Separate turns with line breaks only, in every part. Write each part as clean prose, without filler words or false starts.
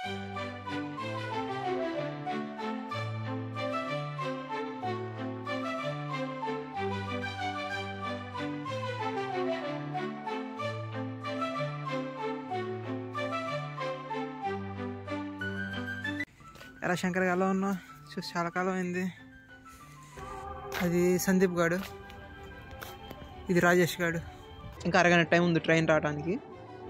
ఎలా శంకర్ ఎలా ఉన్నా చూసి చాలా కాలం అయింది. అది సందీప్ గాడు, ఇది రాజేష్ గాడు. ఇంకా అరగంట టైం ఉంది ట్రైన్ రావడానికి.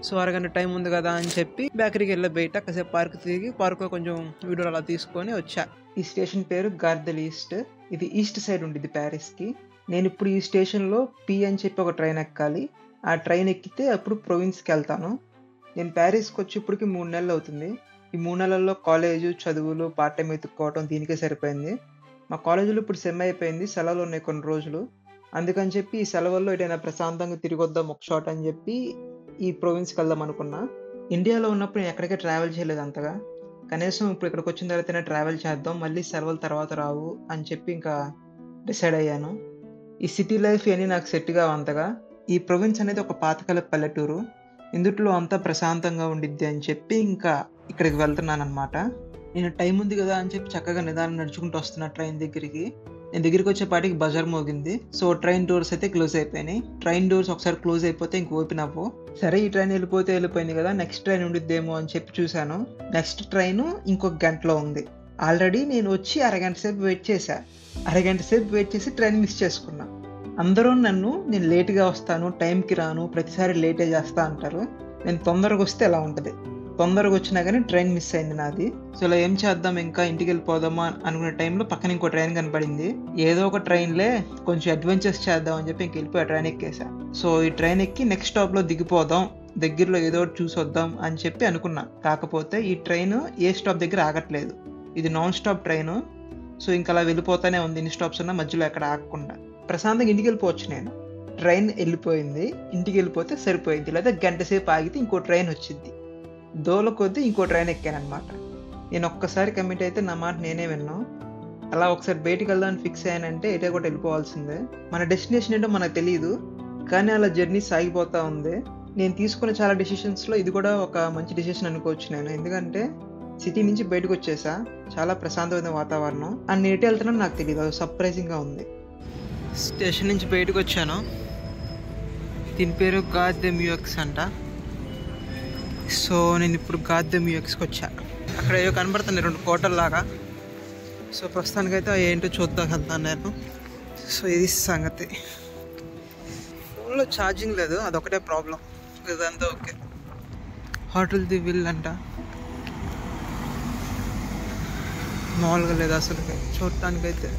సో అరగంట టైం ఉంది కదా అని చెప్పి బేకరీకి వెళ్ళే బయట కాసేపు పార్క్ తిరిగి పార్క్లో కొంచెం వీడియోలు అలా తీసుకొని వచ్చా. ఈ స్టేషన్ పేరు గార్దెల్ ఈస్ట్. ఇది ఈస్ట్ సైడ్ ఉంటుంది ప్యారిస్కి. నేను ఇప్పుడు ఈ స్టేషన్లో పి అని చెప్పి ఒక ట్రైన్ ఎక్కాలి. ఆ ట్రైన్ ఎక్కితే అప్పుడు ప్రొవిన్స్కి వెళ్తాను. నేను ప్యారిస్కి వచ్చి ఇప్పటికి 3 నెలలు అవుతుంది. ఈ 3 నెలల్లో కాలేజు, చదువులు, పార్ట్ టైం ఎత్తుక్కోవడం దీనికే సరిపోయింది. మా కాలేజీలో ఇప్పుడు సెమ్ అయిపోయింది, సెలవులు ఉన్నాయి కొన్ని రోజులు. అందుకని చెప్పి ఈ సెలవుల్లో ఎటైనా ప్రశాంతంగా తిరిగి వద్దాం ఒక షాట్ అని చెప్పి ఈ ప్రొవిన్స్కి వెళ్దాం అనుకున్నా. ఇండియాలో ఉన్నప్పుడు నేను ఎక్కడికే ట్రావెల్ చేయలేదు అంతగా. కనీసం ఇప్పుడు ఇక్కడికి వచ్చిన తర్వాతనే ట్రావెల్ చేద్దాం, మళ్ళీ సెలవుల తర్వాత రావు అని చెప్పి ఇంకా డిసైడ్ అయ్యాను. ఈ సిటీ లైఫ్ అని నాకు సెట్ కావు అంతగా. ఈ ప్రొవిన్స్ అనేది ఒక పాతకాల పల్లెటూరు, ఇందుట్లో అంతా ప్రశాంతంగా ఉండిద్ది అని చెప్పి ఇంకా ఇక్కడికి వెళ్తున్నాను అనమాట. నేను టైం ఉంది కదా అని చెప్పి చక్కగా నిదానం నడుచుకుంటూ వస్తున్నా ట్రైన్ దగ్గరికి. నేను దగ్గరికి వచ్చేపాటికి బజార్ మోగింది. సో ట్రైన్ డోర్స్ అయితే క్లోజ్ అయిపోయినాయి. ట్రైన్ డోర్స్ ఒకసారి క్లోజ్ అయిపోతే ఇంక ఓపెన్ అవ్వవు. సరే ఈ ట్రైన్ వెళ్ళిపోయింది కదా, నెక్స్ట్ ట్రైన్ ఉండిద్దేమో అని చెప్పి చూశాను. నెక్స్ట్ ట్రైన్ ఇంకొక గంటలో ఉంది. ఆల్రెడీ నేను వచ్చి అరగంట సేపు వెయిట్ చేసి ట్రైన్ మిస్ చేసుకున్నా. అందరూ నేను లేట్గా వస్తాను, టైంకి రాను, ప్రతిసారి లేటే చేస్తా అంటారు. నేను తొందరగా వస్తే ఎలా ఉంటుంది, తొందరగా వచ్చినా కానీ ట్రైన్ మిస్ అయింది నాది. సో ఇలా ఏం చేద్దాం, ఇంకా ఇంటికి వెళ్ళిపోదామా అనుకునే టైంలో పక్కన ఇంకో ట్రైన్ కనపడింది. ఏదో ఒక ట్రైన్లే కొంచెం అడ్వెంచర్స్ చేద్దాం అని చెప్పి ఇంక వెళ్ళిపోయి ఆ ట్రైన్ ఎక్కేసా. సో ఈ ట్రైన్ ఎక్కి నెక్స్ట్ స్టాప్లో దిగిపోదాం, దగ్గరలో ఏదో ఒకటి చూసి వద్దాం అని చెప్పి అనుకున్నా. కాకపోతే ఈ ట్రైన్ ఏ స్టాప్ దగ్గర ఆగట్లేదు, ఇది నాన్ స్టాప్ ట్రైన్. సో ఇంకా అలా వెళ్ళిపోతానే ఉంది, ఎన్ని స్టాప్స్ ఉన్నా మధ్యలో ఎక్కడ ఆగకుండా. ప్రశాంతంగా ఇంటికి వెళ్ళిపోవచ్చు నేను. ట్రైన్ వెళ్ళిపోయింది, ఇంటికి వెళ్ళిపోతే సరిపోయింది. లేదా గంట సేపు ఆగితే ఇంకో ట్రైన్ వచ్చింది. దోల కొద్దీ ఇంకో ట్రైన్ ఎక్కాను అనమాట. నేను ఒక్కసారి కమిట్ అయితే నా మాట నేనే విన్నాను. అలా ఒకసారి బయటికి వెళ్దామని ఫిక్స్ అయ్యానంటే ఎటే కూడా వెళ్ళిపోవాల్సిందే. మన డెస్టినేషన్ ఏంటో మనకు తెలియదు, కానీ అలా జర్నీ సాగిపోతూ ఉంది. నేను తీసుకున్న చాలా డెసిషన్స్లో ఇది కూడా ఒక మంచి డెసిషన్ అనుకోవచ్చు నేను. ఎందుకంటే సిటీ నుంచి బయటకు వచ్చేసా, చాలా ప్రశాంతమైన వాతావరణం. అండ్ నేను ఎటు వెళ్తున్నానో నాకు తెలియదు, అది సర్ప్రైజింగ్గా ఉంది. స్టేషన్ నుంచి బయటకు వచ్చాను. దీని పేరు గార్దె మ్యూఎక్స్ అంట. సో నేను ఇప్పుడు గార్దె మ్యూఎక్స్కి వచ్చా. అక్కడ ఏవో కనబడుతున్నాయి 2 కోటల్లాగా. సో ప్రస్తుతానికైతే ఏంటో చూద్దాం వెళ్తాను నేను. సో ఇది సంగతి. ఫోన్లో ఛార్జింగ్ లేదు, అదొకటే ప్రాబ్లం. ఇదంతా ఓకే. హోటల్ ది విల్ అంట, మామూలుగా లేదు అసలు చూడటానికైతే.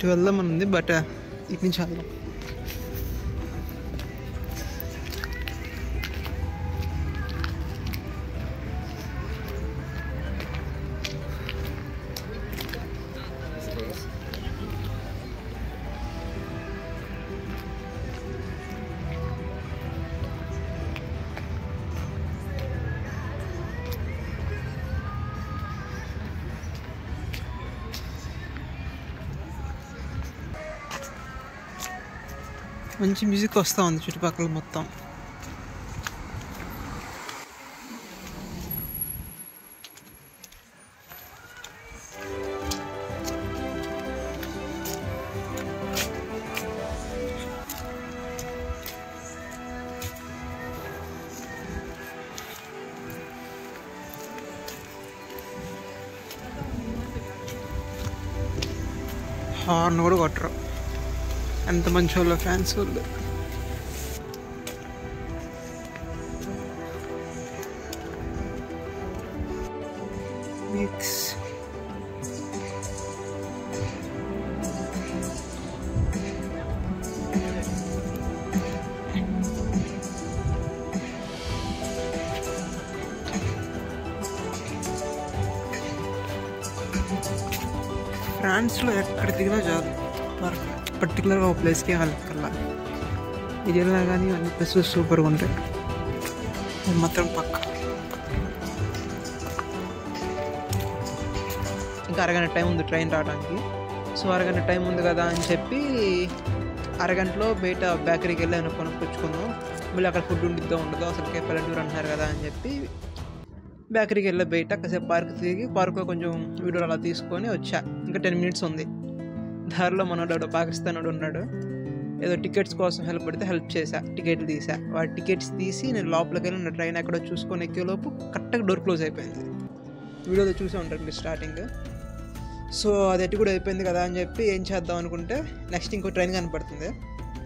ఇటు వెళ్దామని ఉంది, బట్ ఇటు నుంచి వెళ్దాం. మంచి మ్యూజిక్ వస్తూ ఉంది చుట్టుపక్కల మొత్తం. హార్న్ కూడా కొట్టరు, ఎంత మంచి వాళ్ళు ఫ్యాన్స్ వాళ్ళు. మిక్స్ ఫ్రాన్స్లో ఎక్కడ దిగినా చాలు, పర్టికులర్గా ఒక ప్లేస్కి వెళ్ళక్కర్లా. ఇది వెళ్ళినా కానీ అన్ని ప్లేసెస్ సూపర్గా ఉంటాయి. అది మాత్రం పక్క. ఇంకా అరగంట టైం ఉంది ట్రైన్ రావడానికి. సో అరగంట టైం ఉంది కదా అని చెప్పి అరగంటలో బయట బేకరీకి వెళ్ళి ఆయన కొనుక్కొచ్చుకుందాం, మళ్ళీ అక్కడ ఫుడ్ ఉండిద్దో ఉండదో, అసలుకే పల్లెటూరు అంటున్నారు కదా అని చెప్పి బేకరీకి వెళ్ళే బయట కాసేపు పార్క్ తిరిగి పార్క్లో కొంచెం వీడియోలు అలా తీసుకొని వచ్చా. ఇంకా 10 minutes ఉంది. దారిలో మనోడు పాకిస్తానోడు ఉన్నాడు, ఏదో టికెట్స్ కోసం హెల్ప్ పడితే హెల్ప్ చేశా, టికెట్లు తీసా. వాడి టికెట్స్ తీసి నేను లోపలికి వెళ్ళి నా ట్రైన్ ఎక్కడో చూసుకొని ఎక్కేలోపు కరెక్ట్గా డోర్ క్లోజ్ అయిపోయింది. వీడియోలో చూసే ఉంటారు మీరు స్టార్టింగ్. సో అది ఎటు కూడా అయిపోయింది కదా అని చెప్పి ఏం చేద్దాం అనుకుంటే నెక్స్ట్ ఇంకో ట్రైన్ కనపడుతుంది.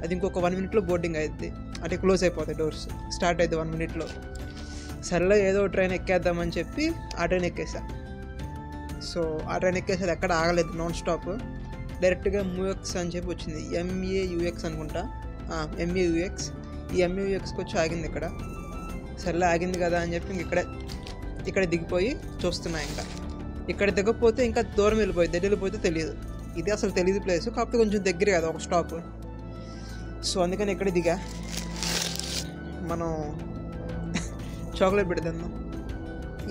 అది ఇంకొక 1 minute బోర్డింగ్ అవుతుంది, అంటే క్లోజ్ అయిపోతాయి డోర్స్, స్టార్ట్ అవుతుంది 1 minute. సరేలే ఏదో ట్రైన్ ఎక్కేద్దామని చెప్పి ఆ ట్రైన్ ఎక్కేసా. సో ఆ ట్రైన్ ఎక్కేసి అది ఎక్కడ ఆగలేదు, నాన్ స్టాప్ డైరెక్ట్గా MUX అని చెప్పి వచ్చింది. MAUX అనుకుంటా, MAUX. ఈ MAUXకి వచ్చి ఆగింది ఇక్కడ. సరేలే ఆగింది కదా అని చెప్పి ఇక్కడ దిగిపోయి చూస్తున్నా. ఇంకా ఇక్కడ దిగకపోతే ఇంకా దూరం వెళ్ళిపోతే తెలియదు. ఇది అసలు తెలియదు ప్లేస్, కాకపోతే కొంచెం దగ్గర కదా ఒక స్టాప్. సో అందుకని ఇక్కడ దిగా. మనం చాక్లెట్ పెడదాం.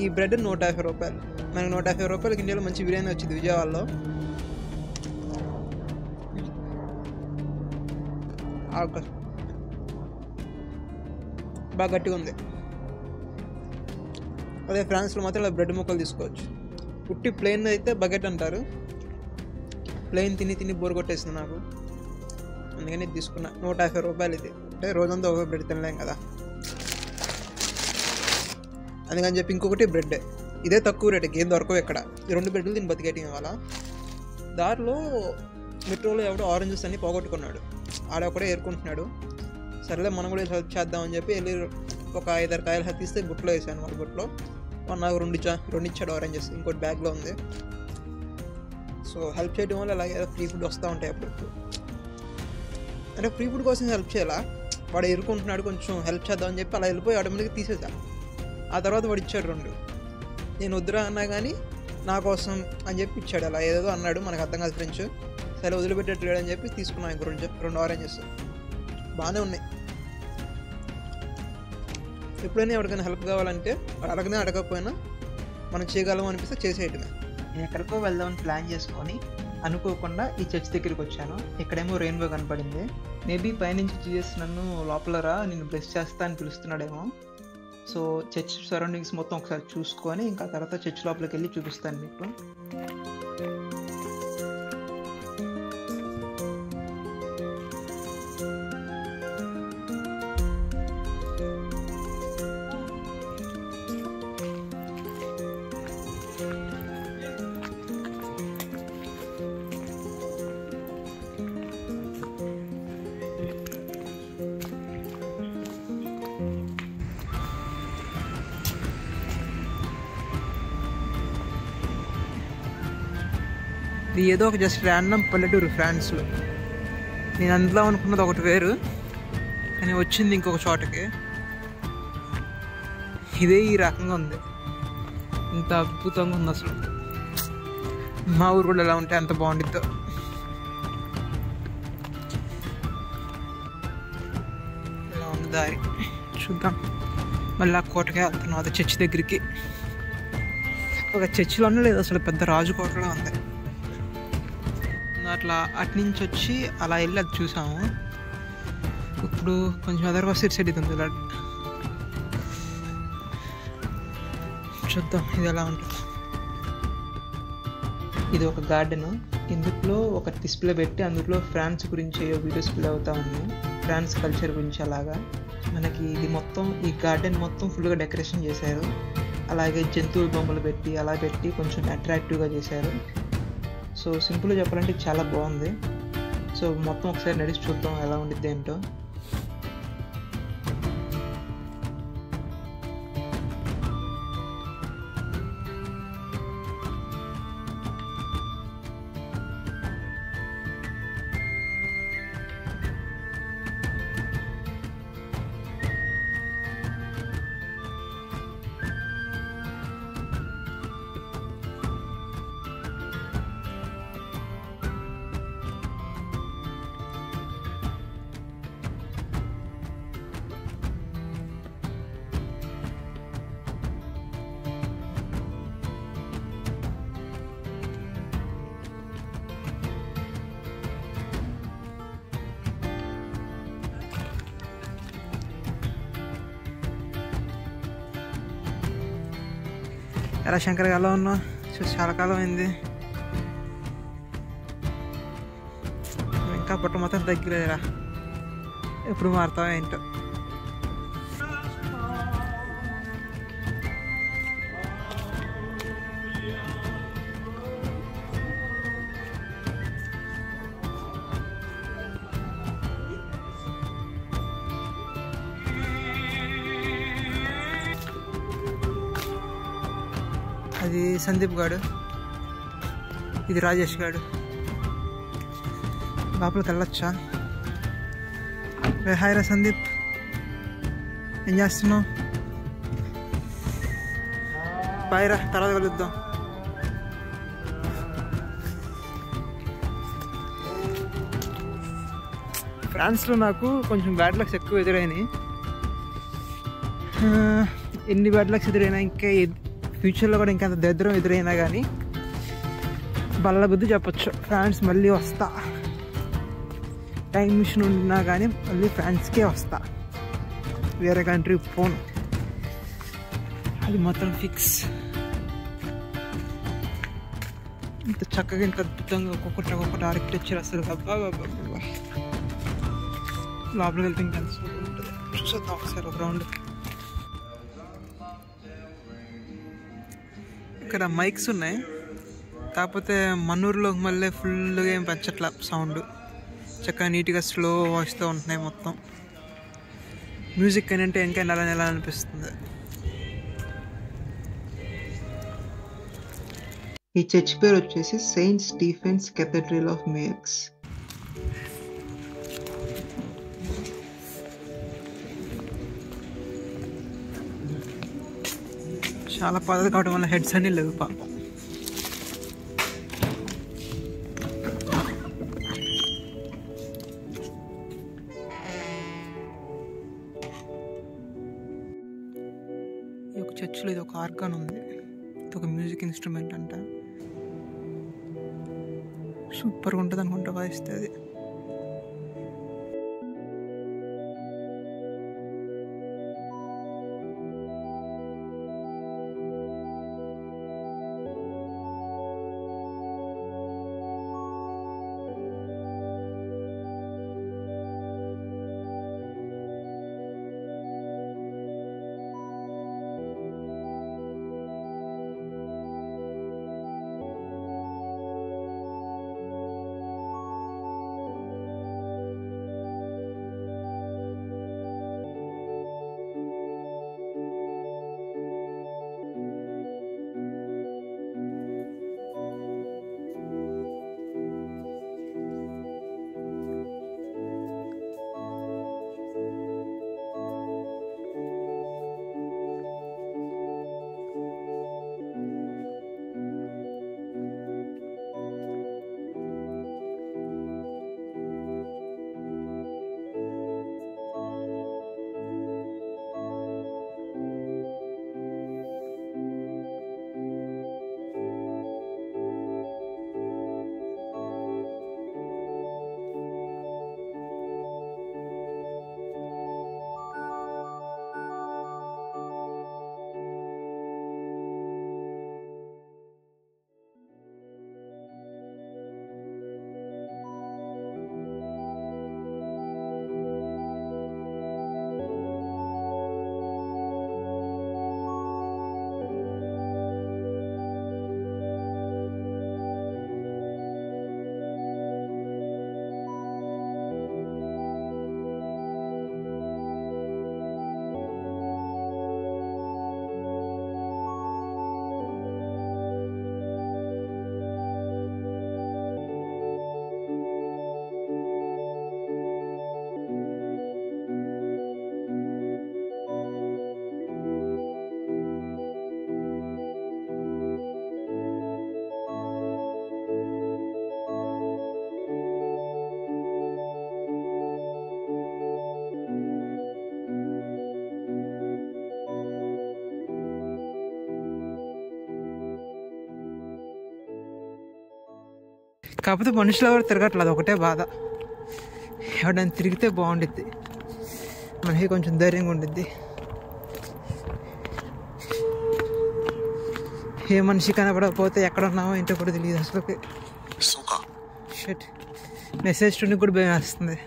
ఈ బ్రెడ్ 150 రూపాయలు. మనకి 150 రూపాయలకి ఇండియాలో మంచి బిర్యానీ వచ్చింది విజయవాడలో. బాగా గట్టిగా ఉంది. అదే ఫ్రాన్స్లో మాత్రం ఇలా బ్రెడ్ ముక్కలు తీసుకోవచ్చు. ఉట్టి ప్లెయిన్ అయితే బకెట్ అంటారు. ప్లెయిన్ తిని బోర్ కొట్టేసింది నాకు, అందుకని తీసుకున్నా. 150 రూపాయలు ఇది. అంటే రోజంతా ఒక బ్రెడ్ తినలేం కదా, అందుకని చెప్పి ఇంకొకటి బ్రెడ్. ఇదే తక్కువ రేటుకి ఏం దొరకవు ఇక్కడ. ఈ 2 బ్రెడ్లు దీన్ని బతికేయటం ఇవాళ. దారిలో మెట్రోలో ఎవడో ఆరెంజ్ జ్యూస్ అన్ని పోగొట్టుకున్నాడు, ఆడొక్కడే ఏరుకుంటున్నాడు. సరేలే మనం కూడా హెల్ప్ చేద్దామని చెప్పి వెళ్ళి ఒక 5-6 కాయలు తీస్తే బుట్లో వేసాను. వాళ్ళ బుట్లో నాకు 2 ఇచ్చాడు ఆరెంజెస్, ఇంకోటి బ్యాగ్లో ఉంది. సో హెల్ప్ చేయడం వల్ల అలాగే ఫ్రీ ఫుడ్ వస్తూ ఉంటాయి అప్పుడు. అంటే ఫ్రీ ఫుడ్ కోసం హెల్ప్ చేయాలా, వాడు ఎరుకుంటున్నాడు కొంచెం హెల్ప్ చేద్దామని చెప్పి అలా వెళ్ళిపోయి ఆటోమేటిక్గా తీసేసా. ఆ తర్వాత వాడు ఇచ్చాడు 2. నేను వద్దురా అన్నా కానీ నా కోసం అని చెప్పి ఇచ్చాడు. అలా ఏదో అన్నాడు, మనకు అర్థం కాదు ఫ్రెంచ్. సరే వదిలిపెట్టట్లేడు అని చెప్పి తీసుకున్నాను ఇంకో 2 ఆరెంజెస్. బాగానే ఉన్నాయి. ఎప్పుడైనా ఎవరికైనా హెల్ప్ కావాలంటే అడగనే అడగకపోయినా మనం చేయగలం అనిపిస్తే చేసేయటమే. నేను ఎక్కడికో వెళ్దామని ప్లాన్ చేసుకొని అనుకోకుండా ఈ చర్చ్ దగ్గరికి వచ్చాను. ఇక్కడేమో రెయిన్బో కనపడింది. మేబీ పైనుంచి జీసస్ నన్ను లోపల రా, నేను బ్లెస్ చేస్తా అని పిలుస్తున్నాడేమో. సో చర్చ్ సరౌండింగ్స్ మొత్తం ఒకసారి చూసుకొని ఇంకా తర్వాత చర్చ్ లోపలికి వెళ్ళి చూపిస్తాను మీకు. ఇది ఏదో ఒక జస్ట్ ర్యాండమ్ పల్లెటూరు ఫ్రాన్స్లో. నేను అందులో అనుకున్నది ఒకటి వేరు, కానీ వచ్చింది ఇంకొక చోటకి. ఇదే ఈ రకంగా ఉంది, ఇంత అద్భుతంగా ఉంది అసలు. మా ఊరు కూడా ఎలా ఉంటే అంత బాగుండిద్దో. ఇలా ఉంది దారి, చూద్దాం. మళ్ళీ ఆ కోటకే వెళ్తున్నాం, అది చర్చ్ దగ్గరికి. ఒక చర్చిలోనే లేదు అసలు, పెద్ద రాజుకోటలో ఉంది. అట్లా అట్నుంచి వచ్చి అలా వెళ్ళి అది చూసాము. ఇప్పుడు కొంచెం ఎదరుగా సైడ్ ఇది ఉంది, ఇలా చూద్దాం ఇది ఎలా ఉంటుంది. ఇది ఒక గార్డెన్. ఇందులో ఒక డిస్ప్లే పెట్టి అందులో ఫ్రాన్స్ గురించి వీడియోస్ ప్లే అవుతా ఉంది, ఫ్రాన్స్ కల్చర్ గురించి. అలాగా మనకి ఇది మొత్తం, ఈ గార్డెన్ మొత్తం ఫుల్గా డెకరేషన్ చేశారు. అలాగే జంతువుల బొమ్మలు పెట్టి అలా పెట్టి కొంచెం అట్రాక్టివ్గా చేశారు. సో సింపుల్గా చెప్పాలంటే చాలా బాగుంది. సో మొత్తం ఒకసారి నడిచి చూద్దాం ఎలా ఉండిద్ది ఏంటో. ఎలా శంకర్ ఎలా ఉన్నావు? చూసి చాలా కాలం అయింది. ఇంకా పుట్ట మొత్తం తగ్గలేదురా. ఎప్పుడు మారుతావో ఏంటో. అది సందీప్ గాడు, ఇది రాజేష్ గాడు. లోపలికి వెళ్ళొచ్చా? హాయ్ రా సందీప్, ఏం చేస్తున్నావు? బాయ్ రా, తర్వాత కలుద్దాం. ఫ్రాన్స్లో నాకు కొంచెం బ్యాడ్ లక్స్ ఎక్కువ ఎదురైనాయి. ఎన్ని బ్యాడ్ లక్స్ ఎదురైనా, ఇంకా ఫ్యూచర్లో కూడా ఇంకంత దరిద్రం ఎదురైనా కానీ బల్ల బుద్ధి చెప్పచ్చు, ఫ్రాన్స్ మళ్ళీ వస్తా. టైం మిషన్ ఉన్నా కానీ మళ్ళీ ఫ్రాన్స్కే వస్తా, వేరే కంట్రీ పోను, అది మొత్తం ఫిక్స్. ఇంత చక్కగా ఇంత అద్భుతంగా ఒక్కొక్కటి ఆర్కిటెక్చర్ అసలు అబ్బా. లోపలికి వెళ్తే ఇంకా ఉంటుంది. చూసేద్దాం ఒకసారి ఒక రౌండ్. ఇక్కడ మైక్స్ ఉన్నాయి, కాకపోతే మన్నూరులో మళ్ళీ ఫుల్గా ఏం పెంచట్లా సౌండ్. చక్కగా నీట్గా స్లో వాయిస్తో ఉంటున్నాయి మొత్తం. మ్యూజిక్ అని అంటే ఇంకా నెల అనిపిస్తుంది. ఈ చర్చ్ పేరు వచ్చేసి Saint Stephens cathedral of makes. చాలా పద్ధతి కావడం వల్ల హెడ్స్ అన్నీ లేవు పాపం. ఈ ఒక చర్చిలో ఇది ఒక ఆర్గాన్ ఉంది, ఇది ఒక మ్యూజిక్ ఇన్స్ట్రుమెంట్ అంట. సూపర్గా ఉంటుంది అనుకుంటా వాయిస్తే అది. కాకపోతే మనుషులు ఎవరు తిరగట్లేదు, ఒకటే బాధ. ఎవడైనా తిరిగితే బాగుండిద్ది, మనకి కొంచెం ధైర్యంగా ఉండిద్ది. ఏ మనిషి కనపడకపోతే ఎక్కడ ఉన్నామో ఏంటో కూడా తెలియదు అసలు. షట్, మెసేజ్ టు కూడా భయం వేస్తుంది.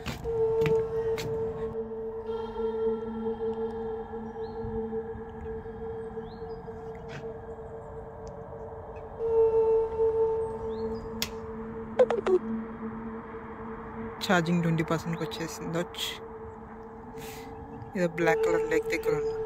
ఛార్జింగ్ 20%కి వచ్చేసింది. ఏదో బ్లాక్ కలర్ లేక్ దగ్గర ఉన్నా.